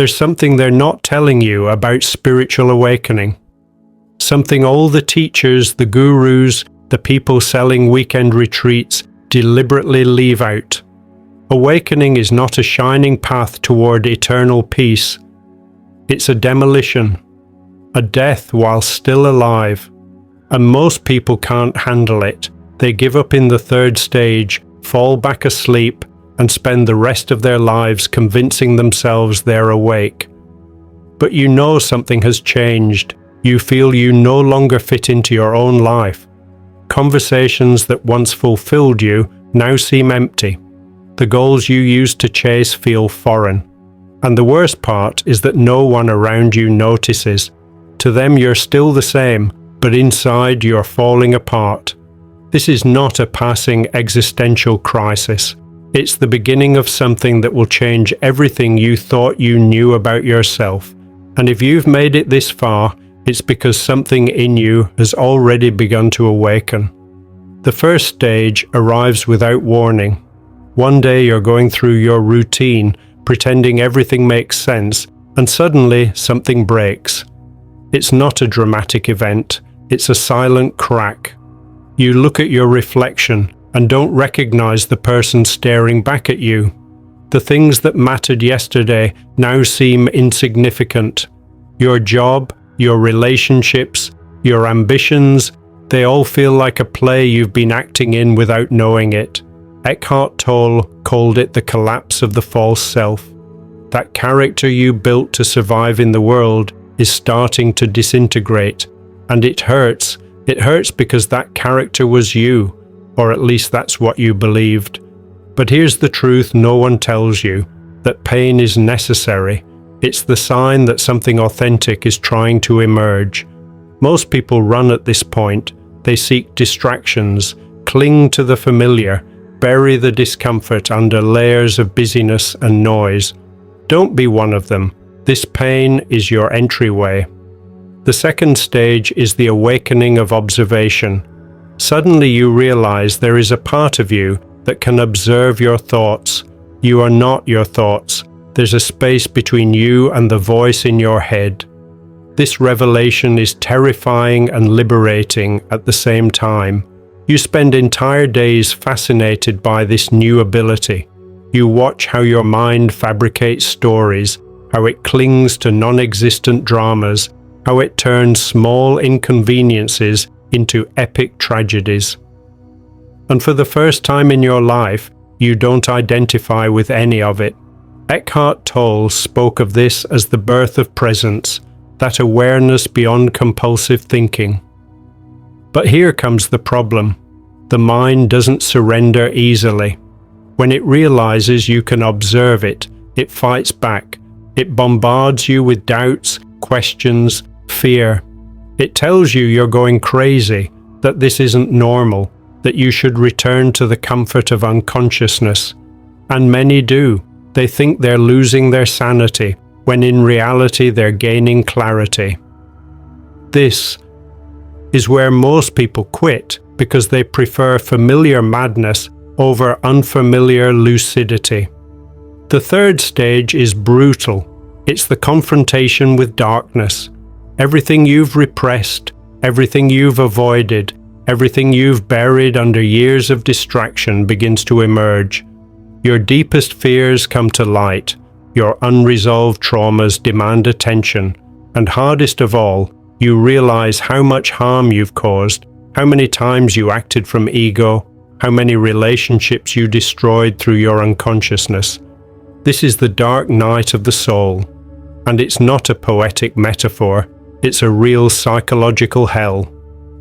There's something they're not telling you about spiritual awakening. Something all the teachers, the gurus, the people selling weekend retreats deliberately leave out. Awakening is not a shining path toward eternal peace. It's a demolition, a death while still alive. And most people can't handle it. They give up in the third stage, fall back asleep, and spend the rest of their lives convincing themselves they're awake. But you know something has changed. You feel you no longer fit into your own life. Conversations that once fulfilled you now seem empty. The goals you used to chase feel foreign. And the worst part is that no one around you notices. To them you're still the same, but inside you're falling apart. This is not a passing existential crisis. It's the beginning of something that will change everything you thought you knew about yourself. And if you've made it this far, it's because something in you has already begun to awaken. The first stage arrives without warning. One day you're going through your routine, pretending everything makes sense, and suddenly something breaks. It's not a dramatic event, it's a silent crack. You look at your reflection and don't recognize the person staring back at you. The things that mattered yesterday now seem insignificant. Your job, your relationships, your ambitions, they all feel like a play you've been acting in without knowing it. Eckhart Tolle called it the collapse of the false self. That character you built to survive in the world is starting to disintegrate, and it hurts. It hurts because that character was you, or at least that's what you believed. But here's the truth no one tells you, that pain is necessary. It's the sign that something authentic is trying to emerge. Most people run at this point. They seek distractions, cling to the familiar, bury the discomfort under layers of busyness and noise. Don't be one of them. This pain is your entryway. The second stage is the awakening of observation. Suddenly you realize there is a part of you that can observe your thoughts. You are not your thoughts. There's a space between you and the voice in your head. This revelation is terrifying and liberating at the same time. You spend entire days fascinated by this new ability. You watch how your mind fabricates stories, how it clings to non-existent dramas, how it turns small inconveniences into epic tragedies. And for the first time in your life, you don't identify with any of it. Eckhart Tolle spoke of this as the birth of presence, that awareness beyond compulsive thinking. But here comes the problem. The mind doesn't surrender easily. When it realizes you can observe it, it fights back. It bombards you with doubts, questions, fear. It tells you you're going crazy, that this isn't normal, that you should return to the comfort of unconsciousness. And many do. They think they're losing their sanity, when in reality they're gaining clarity. This is where most people quit, because they prefer familiar madness over unfamiliar lucidity. The third stage is brutal. It's the confrontation with darkness. Everything you've repressed, everything you've avoided, everything you've buried under years of distraction begins to emerge. Your deepest fears come to light. Your unresolved traumas demand attention. And hardest of all, you realize how much harm you've caused, how many times you acted from ego, how many relationships you destroyed through your unconsciousness. This is the dark night of the soul. And it's not a poetic metaphor, it's a real psychological hell.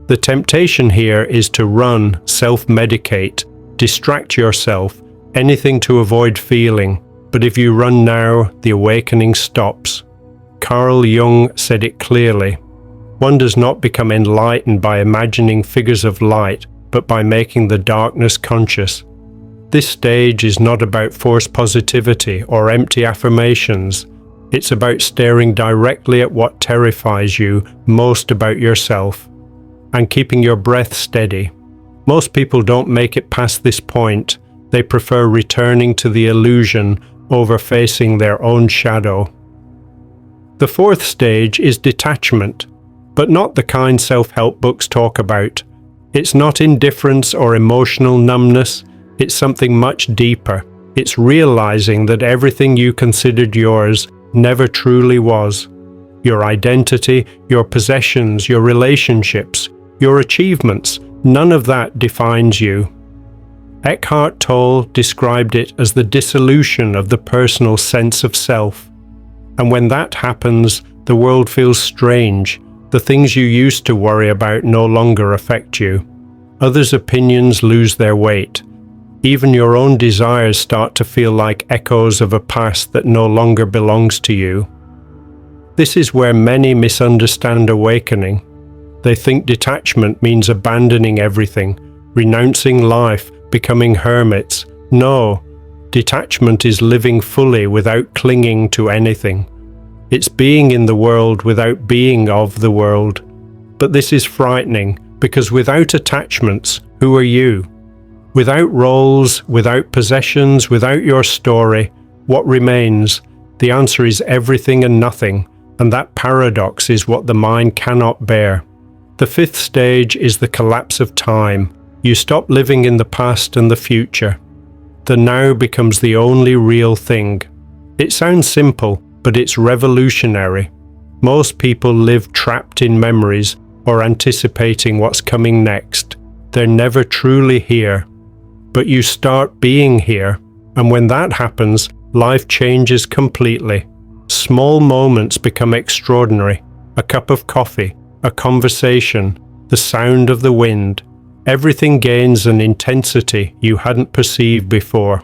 The temptation here is to run, self-medicate, distract yourself, anything to avoid feeling. But if you run now, the awakening stops. Carl Jung said it clearly. One does not become enlightened by imagining figures of light, but by making the darkness conscious. This stage is not about forced positivity or empty affirmations. It's about staring directly at what terrifies you most about yourself, and keeping your breath steady. Most people don't make it past this point. They prefer returning to the illusion over facing their own shadow. The fourth stage is detachment, but not the kind self-help books talk about. It's not indifference or emotional numbness, it's something much deeper. It's realizing that everything you considered yours never truly was. Your identity, your possessions, your relationships, your achievements, none of that defines you. Eckhart Tolle described it as the dissolution of the personal sense of self. And when that happens, the world feels strange. The things you used to worry about no longer affect you. Others' opinions lose their weight. Even your own desires start to feel like echoes of a past that no longer belongs to you. This is where many misunderstand awakening. They think detachment means abandoning everything, renouncing life, becoming hermits. No, detachment is living fully without clinging to anything. It's being in the world without being of the world. But this is frightening, because without attachments, who are you? Without roles, without possessions, without your story, what remains? The answer is everything and nothing, and that paradox is what the mind cannot bear. The fifth stage is the collapse of time. You stop living in the past and the future. The now becomes the only real thing. It sounds simple, but it's revolutionary. Most people live trapped in memories or anticipating what's coming next. They're never truly here. But you start being here, and when that happens, life changes completely. Small moments become extraordinary. A cup of coffee, a conversation, the sound of the wind. Everything gains an intensity you hadn't perceived before.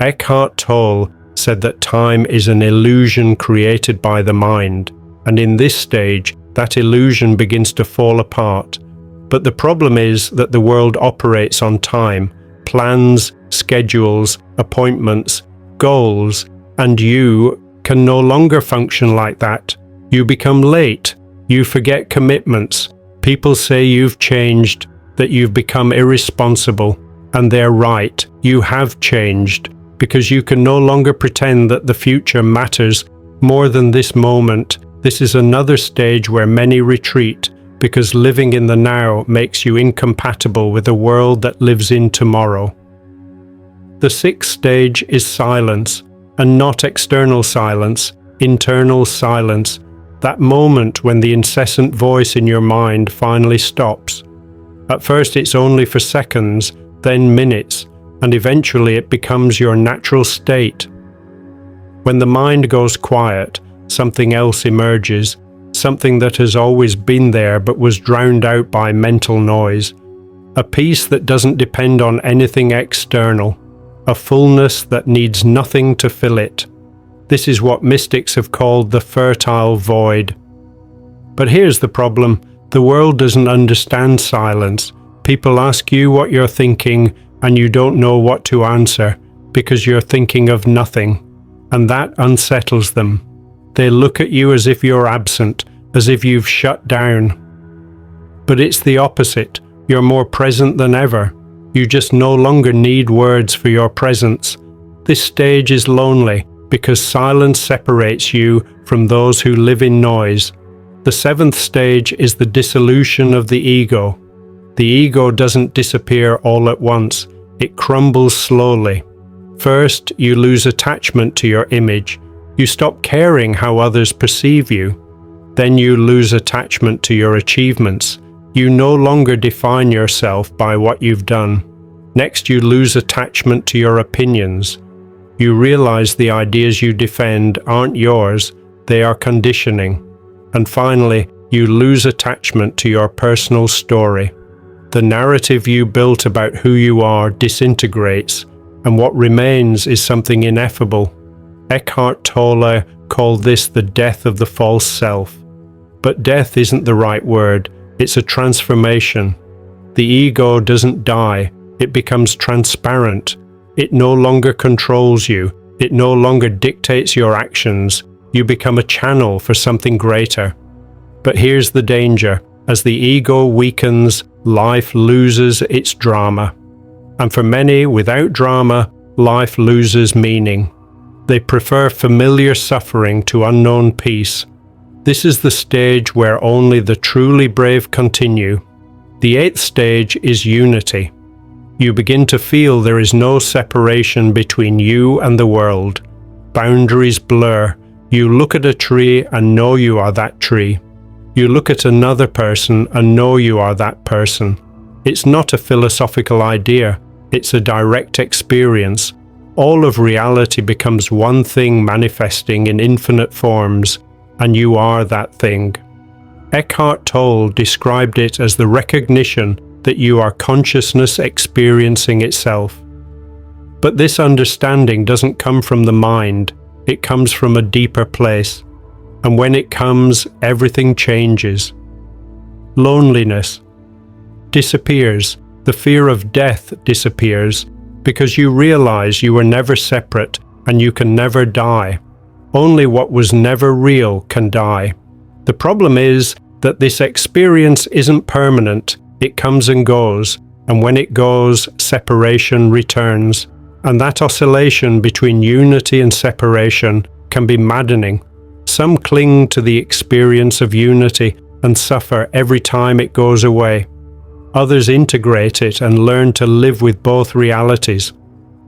Eckhart Tolle said that time is an illusion created by the mind, and in this stage, that illusion begins to fall apart. But the problem is that the world operates on time, plans, schedules, appointments, goals, and you can no longer function like that. You become late, you forget commitments, people say you've changed, that you've become irresponsible, and they're right, you have changed, because you can no longer pretend that the future matters more than this moment. This is another stage where many retreat, because living in the now makes you incompatible with a world that lives in tomorrow. The sixth stage is silence, and not external silence, internal silence, that moment when the incessant voice in your mind finally stops. At first it's only for seconds, then minutes, and eventually it becomes your natural state. When the mind goes quiet, something else emerges, something that has always been there but was drowned out by mental noise. A peace that doesn't depend on anything external, a fullness that needs nothing to fill it. This is what mystics have called the fertile void. But here's the problem. The world doesn't understand silence. People ask you what you're thinking, and you don't know what to answer, because you're thinking of nothing, and that unsettles them. They look at you as if you're absent, as if you've shut down. But it's the opposite. You're more present than ever. You just no longer need words for your presence. This stage is lonely, because silence separates you from those who live in noise. The seventh stage is the dissolution of the ego. The ego doesn't disappear all at once. It crumbles slowly. First, you lose attachment to your image. You stop caring how others perceive you. Then you lose attachment to your achievements. You no longer define yourself by what you've done. Next, you lose attachment to your opinions. You realize the ideas you defend aren't yours, they are conditioning. And finally, you lose attachment to your personal story. The narrative you built about who you are disintegrates, and what remains is something ineffable. Eckhart Tolle called this the death of the false self. But death isn't the right word, it's a transformation. The ego doesn't die, it becomes transparent. It no longer controls you, it no longer dictates your actions. You become a channel for something greater. But here's the danger. As the ego weakens, life loses its drama. And for many, without drama, life loses meaning. They prefer familiar suffering to unknown peace. This is the stage where only the truly brave continue. The 8th stage is unity. You begin to feel there is no separation between you and the world. Boundaries blur. You look at a tree and know you are that tree. You look at another person and know you are that person. It's not a philosophical idea, it's a direct experience. All of reality becomes one thing manifesting in infinite forms, and you are that thing. Eckhart Tolle described it as the recognition that you are consciousness experiencing itself. But this understanding doesn't come from the mind, it comes from a deeper place. And when it comes, everything changes. Loneliness disappears. The fear of death disappears because you realize you were never separate and you can never die. Only what was never real can die. The problem is that this experience isn't permanent. It comes and goes, and when it goes, separation returns. And that oscillation between unity and separation can be maddening. Some cling to the experience of unity and suffer every time it goes away. Others integrate it and learn to live with both realities.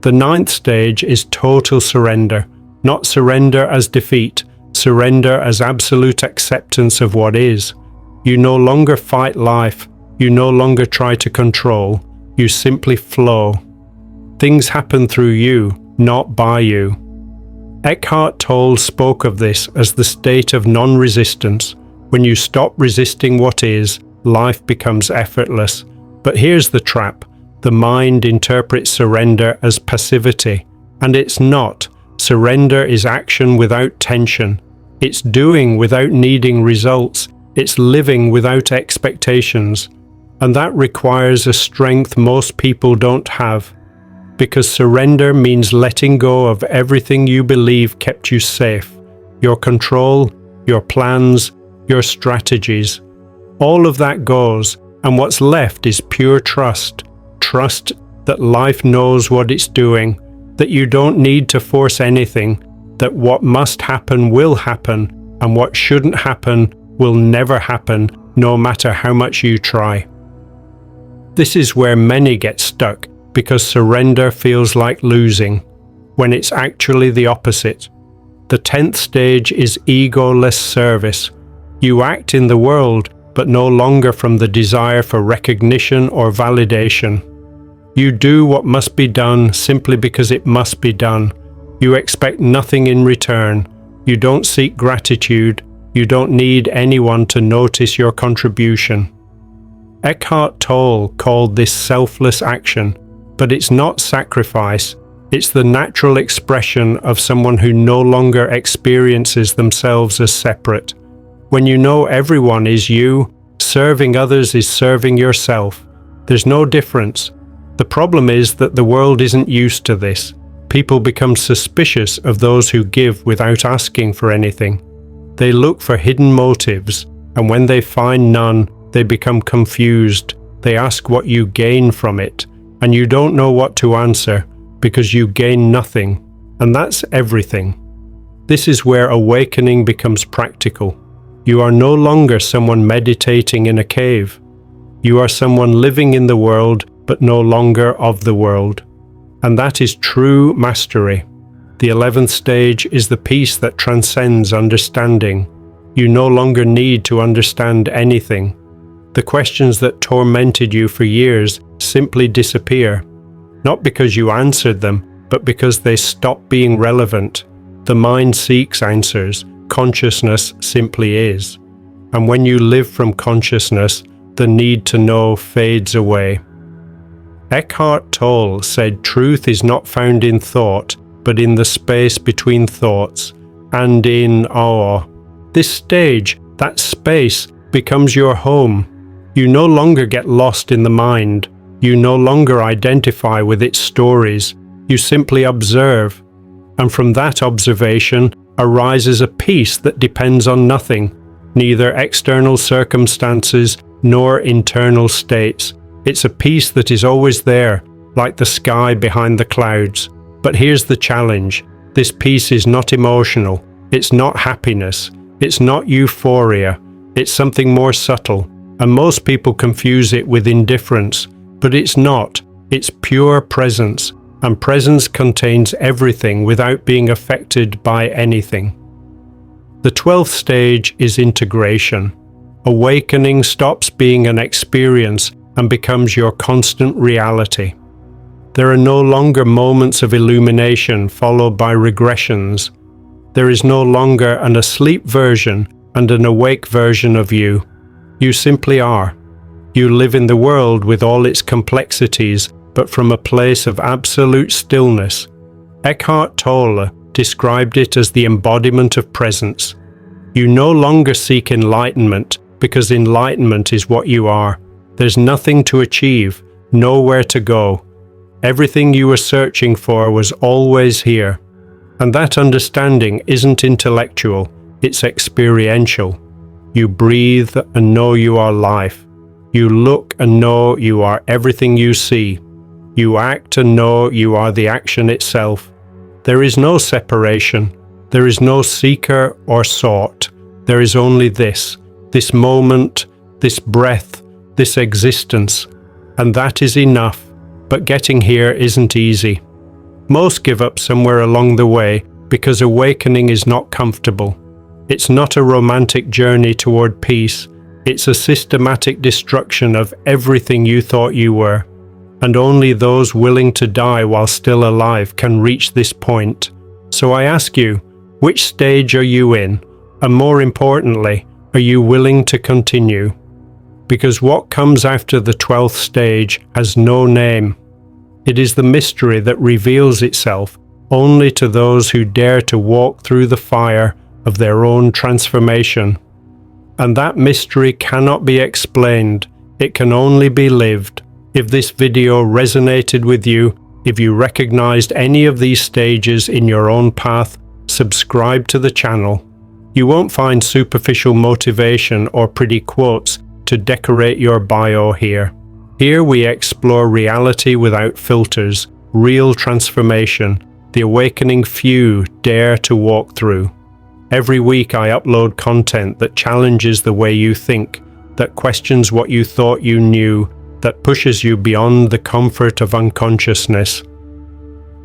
The 9th stage is total surrender, not surrender as defeat, surrender as absolute acceptance of what is. You no longer fight life, you no longer try to control, you simply flow. Things happen through you, not by you. Eckhart Tolle spoke of this as the state of non-resistance. When you stop resisting what is, life becomes effortless. But here's the trap. The mind interprets surrender as passivity, and it's not. Surrender is action without tension. It's doing without needing results. It's living without expectations. And that requires a strength most people don't have. Because surrender means letting go of everything you believe kept you safe. Your control, your plans, your strategies. All of that goes, and what's left is pure trust. Trust that life knows what it's doing, that you don't need to force anything, that what must happen will happen, and what shouldn't happen will never happen, no matter how much you try. This is where many get stuck, because surrender feels like losing, when it's actually the opposite. The 10th stage is egoless service. You act in the world, but no longer from the desire for recognition or validation. You do what must be done simply because it must be done. You expect nothing in return. You don't seek gratitude. You don't need anyone to notice your contribution. Eckhart Tolle called this selfless action, but it's not sacrifice. It's the natural expression of someone who no longer experiences themselves as separate. When you know everyone is you, serving others is serving yourself. There's no difference. The problem is that the world isn't used to this. People become suspicious of those who give without asking for anything. They look for hidden motives, and when they find none, they become confused. They ask what you gain from it, and you don't know what to answer because you gain nothing, and that's everything. This is where awakening becomes practical. You are no longer someone meditating in a cave. You are someone living in the world, but no longer of the world. And that is true mastery. The 11th stage is the peace that transcends understanding. You no longer need to understand anything. The questions that tormented you for years simply disappear, not because you answered them, but because they stop being relevant. The mind seeks answers. Consciousness simply is. And when you live from consciousness, the need to know fades away. Eckhart Tolle said truth is not found in thought, but in the space between thoughts, and in awe. This stage, that space, becomes your home. You no longer get lost in the mind. You no longer identify with its stories. You simply observe. And from that observation arises a peace that depends on nothing, neither external circumstances nor internal states. It's a peace that is always there, like the sky behind the clouds. But here's the challenge. This peace is not emotional. It's not happiness. It's not euphoria, it's something more subtle, and most people confuse it with indifference, but it's not. It's pure presence, and presence contains everything without being affected by anything. The 12th stage is integration. Awakening stops being an experience and becomes your constant reality. There are no longer moments of illumination followed by regressions. There is no longer an asleep version and an awake version of you. You simply are. You live in the world with all its complexities, but from a place of absolute stillness. Eckhart Tolle described it as the embodiment of presence. You no longer seek enlightenment, because enlightenment is what you are. There's nothing to achieve, nowhere to go. Everything you were searching for was always here. And that understanding isn't intellectual, it's experiential. You breathe and know you are life. You look and know you are everything you see. You act and know you are the action itself. There is no separation. There is no seeker or sought. There is only this moment, this breath, this existence. And that is enough. But getting here isn't easy. Most give up somewhere along the way because awakening is not comfortable. It's not a romantic journey toward peace. It's a systematic destruction of everything you thought you were. And only those willing to die while still alive can reach this point. So I ask you, which stage are you in? And more importantly, are you willing to continue? Because what comes after the 12th stage has no name. It is the mystery that reveals itself only to those who dare to walk through the fire of their own transformation. And that mystery cannot be explained, it can only be lived. If this video resonated with you, if you recognized any of these stages in your own path, subscribe to the channel. You won't find superficial motivation or pretty quotes to decorate your bio here. Here we explore reality without filters, real transformation, the awakening few dare to walk through. Every week I upload content that challenges the way you think, that questions what you thought you knew, that pushes you beyond the comfort of unconsciousness.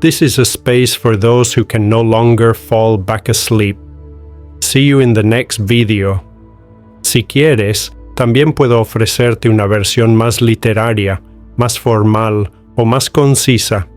This is a space for those who can no longer fall back asleep. See you in the next video. Si quieres, también puedo ofrecerte una versión más literaria, más formal o más concisa.